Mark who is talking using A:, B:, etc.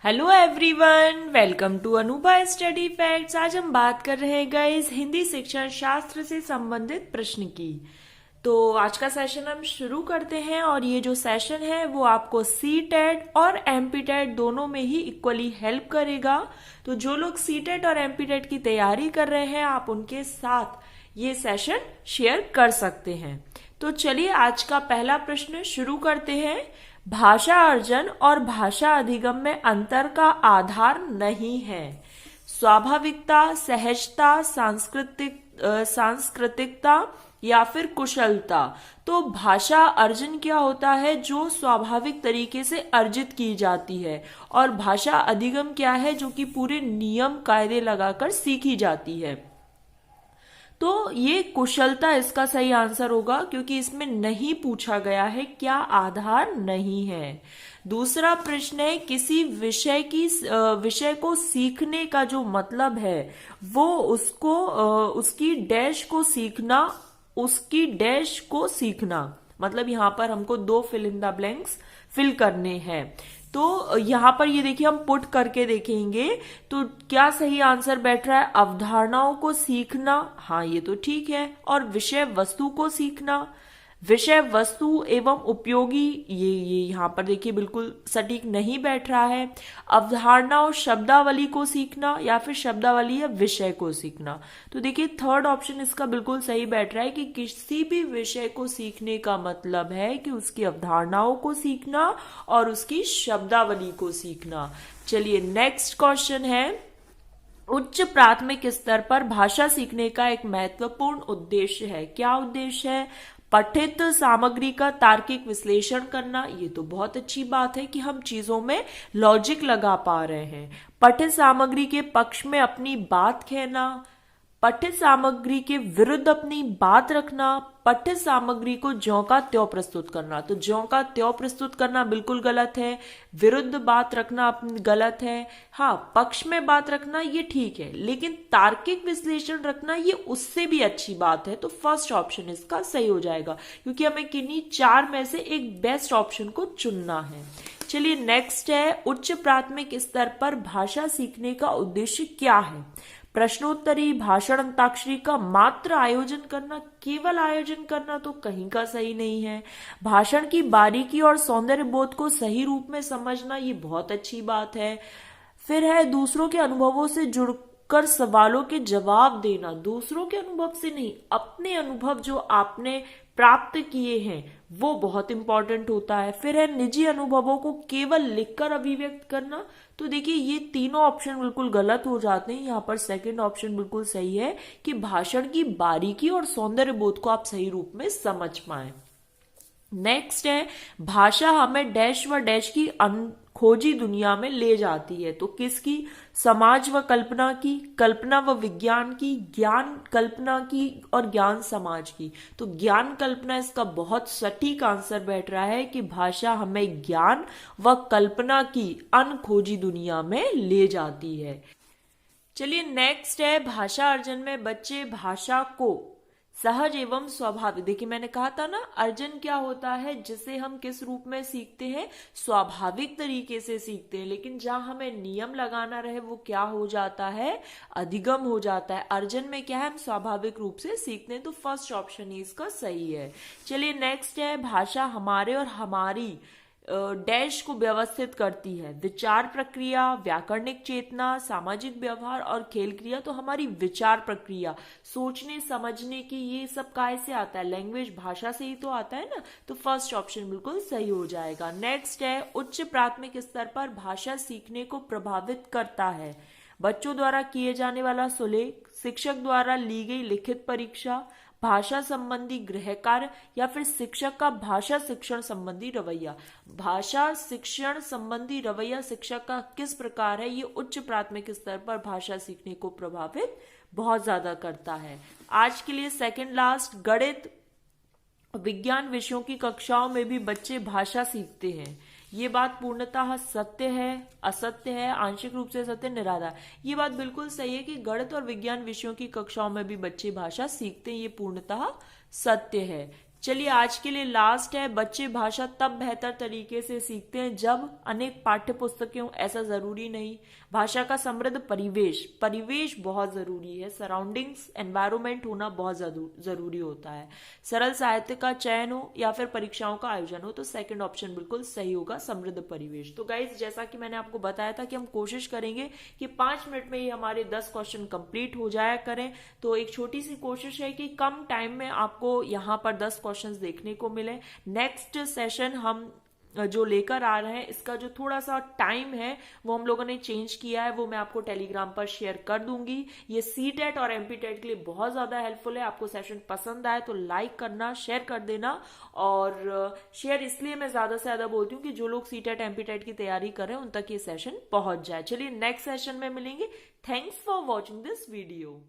A: Hello everyone, welcome to Anubha study facts. आज हम बात कर रहे हैं गाइस हिंदी शिक्षण शास्त्र से संबंधित प्रश्न की। तो आज का सेशन हम शुरू करते हैं और ये जो सेशन है वो आपको सी टेट और एमपी टेट दोनों में ही इक्वली हेल्प करेगा। तो जो लोग सी टेट और एमपी टेट की तैयारी कर रहे हैं आप उनके साथ ये सेशन शेयर कर सकते हैं। तो चलिए आज का पहला प्रश्न शुरू करते हैं। भाषा अर्जन और भाषा अधिगम में अंतर का आधार नहीं है। स्वाभाविकता, सहजता, सांस्कृतिकता या फिर कुशलता। तो भाषा अर्जन क्या होता है? जो स्वाभाविक तरीके से अर्जित की जाती है, और भाषा अधिगम क्या है? जो कि पूरे नियम कायदे लगाकर सीखी जाती है। तो ये कुशलता इसका सही आंसर होगा, क्योंकि इसमें नहीं पूछा गया है क्या आधार नहीं है। दूसरा प्रश्न है, किसी विषय को सीखने का जो मतलब है वो उसकी डैश को सीखना। मतलब यहाँ पर हमको दो fill in the blanks fill करने हैं। तो यहाँ पर ये देखिए हम पुट करके देखेंगे तो क्या सही आंसर बैठ रहा है? अवधारणाओं को सीखना, हाँ ये तो ठीक है। और विषय वस्तु को सीखना, विषय वस्तु एवं उपयोगी, ये यहाँ पर देखिए बिल्कुल सटीक नहीं बैठ रहा है। अवधारणाओं शब्दावली को सीखना या फिर शब्दावली या विषय को सीखना। तो देखिए थर्ड ऑप्शन इसका बिल्कुल सही बैठ रहा है कि किसी भी विषय को सीखने का मतलब है कि उसकी अवधारणाओं को सीखना और उसकी शब्दावली को सीखना। चलिए नेक्स्ट क्वेश्चन है, उच्च प्राथमिक स्तर पर भाषा सीखने का एक महत्वपूर्ण उद्देश्य है। क्या उद्देश्य है? पठित सामग्री का तार्किक विश्लेषण करना। ये तो बहुत अच्छी बात है कि हम चीजों में लॉजिक लगा पा रहे हैं। पठित सामग्री के पक्ष में अपनी बात कहना, पठित सामग्री के विरुद्ध अपनी बात रखना, पठित सामग्री को ज्यों का त्यों प्रस्तुत करना। तो ज्यों का त्यों प्रस्तुत करना बिल्कुल गलत है, विरुद्ध बात रखना गलत है। हाँ, पक्ष में बात रखना ये ठीक है, लेकिन तार्किक विश्लेषण रखना ये उससे भी अच्छी बात है। तो फर्स्ट ऑप्शन इसका सही हो जाएगा, क्योंकि हमें किन्हीं चार में से एक बेस्ट ऑप्शन को चुनना है। चलिए नेक्स्ट है, उच्च प्राथमिक स्तर पर भाषा सीखने का उद्देश्य क्या है? प्रश्नोत्तरी, भाषण, अंताक्षरी का मात्र आयोजन करना, केवल आयोजन करना तो कहीं का सही नहीं है। भाषण की बारीकी और सौंदर्य बोध को सही रूप में समझना, ये बहुत अच्छी बात है। फिर है दूसरों के अनुभवों से जुड़कर सवालों के जवाब देना। दूसरों के अनुभव से नहीं, अपने अनुभव जो आपने प्राप्त किए हैं वो बहुत इंपॉर्टेंट होता है। फिर है निजी अनुभवों को केवल लिखकर अभिव्यक्त करना। तो देखिए ये तीनों ऑप्शन बिल्कुल गलत हो जाते हैं। यहाँ पर सेकंड ऑप्शन बिल्कुल सही है कि भाषण की बारीकी और सौंदर्य बोध को आप सही रूप में समझ पाए। नेक्स्ट है, भाषा हमें डैश व डैश की खोजी दुनिया में ले जाती है। तो किसकी? समाज व कल्पना की, कल्पना व विज्ञान की, ज्ञान कल्पना की और ज्ञान समाज की। तो ज्ञान कल्पना इसका बहुत सटीक आंसर बैठ रहा है कि भाषा हमें ज्ञान व कल्पना की अनखोजी दुनिया में ले जाती है। चलिए नेक्स्ट है, भाषा अर्जन में बच्चे भाषा को सहज एवं स्वाभाविक, देखिए मैंने कहा था ना, अर्जन क्या होता है? जिसे हम किस रूप में सीखते हैं? स्वाभाविक तरीके से सीखते हैं। लेकिन जहां हमें नियम लगाना रहे वो क्या हो जाता है? अधिगम हो जाता है। अर्जन में क्या है? हम स्वाभाविक रूप से सीखते हैं। तो फर्स्ट ऑप्शन ही इसका सही है। चलिए नेक्स्ट है, भाषा हमारे और हमारी डैश को व्यवस्थित करती है। विचार प्रक्रिया, व्याकरणिक चेतना, सामाजिक व्यवहार और खेल क्रिया। तो हमारी विचार प्रक्रिया, सोचने समझने की, ये सब काहे से आता है? लैंग्वेज, भाषा से ही तो आता है ना। तो फर्स्ट ऑप्शन बिल्कुल सही हो जाएगा। नेक्स्ट है, उच्च प्राथमिक स्तर पर भाषा सीखने को प्रभावित करता है। बच्चों द्वारा किए जाने वाला सुलेख, शिक्षक द्वारा ली गई लिखित परीक्षा, भाषा संबंधी गृह कार्य या फिर शिक्षक का भाषा शिक्षण संबंधी रवैया। भाषा शिक्षण संबंधी रवैया शिक्षक का किस प्रकार है, ये उच्च प्राथमिक स्तर पर भाषा सीखने को प्रभावित बहुत ज्यादा करता है। आज के लिए सेकंड लास्ट, गणित विज्ञान विषयों की कक्षाओं में भी बच्चे भाषा सीखते हैं। ये बात पूर्णतः सत्य है, असत्य है, आंशिक रूप से सत्य, निराधार। ये बात बिल्कुल सही है कि गणित और विज्ञान विषयों की कक्षाओं में भी बच्चे भाषा सीखते हैं, ये पूर्णतः सत्य है। चलिए आज के लिए लास्ट है, बच्चे भाषा तब बेहतर तरीके से सीखते हैं जब अनेक पाठ्य पुस्तकें हों। ऐसा जरूरी नहीं। भाषा का समृद्ध परिवेश, परिवेश बहुत जरूरी है, सराउंडिंग्स एनवायरमेंट होना बहुत जरूरी होता है। सरल साहित्य का चयन हो या फिर परीक्षाओं का आयोजन हो, तो सेकंड ऑप्शन बिल्कुल सही होगा, समृद्ध परिवेश। तो गाइज जैसा कि मैंने आपको बताया था कि हम कोशिश करेंगे कि 5 मिनट में ही हमारे 10 क्वेश्चन कंप्लीट हो जाया करें। तो एक छोटी सी कोशिश है कि कम टाइम में आपको यहाँ पर 10 क्वेश्चंस देखने को मिले। नेक्स्ट सेशन हम जो लेकर आ रहे हैं, इसका जो थोड़ा सा टाइम है वो हम लोगों ने चेंज किया है, वो मैं आपको टेलीग्राम पर शेयर कर दूंगी। ये सीटेट और एमपीटेट के लिए बहुत ज्यादा हेल्पफुल है। आपको सेशन पसंद आए तो लाइक करना, शेयर कर देना। और शेयर इसलिए मैं ज्यादा से ज्यादा बोलती हूँ कि जो लोग सीटेट एमपीटेट की तैयारी कर रहे हैं उन तक ये सेशन पहुंच जाए। चलिए नेक्स्ट सेशन में मिलेंगे। Thanks for watching this video.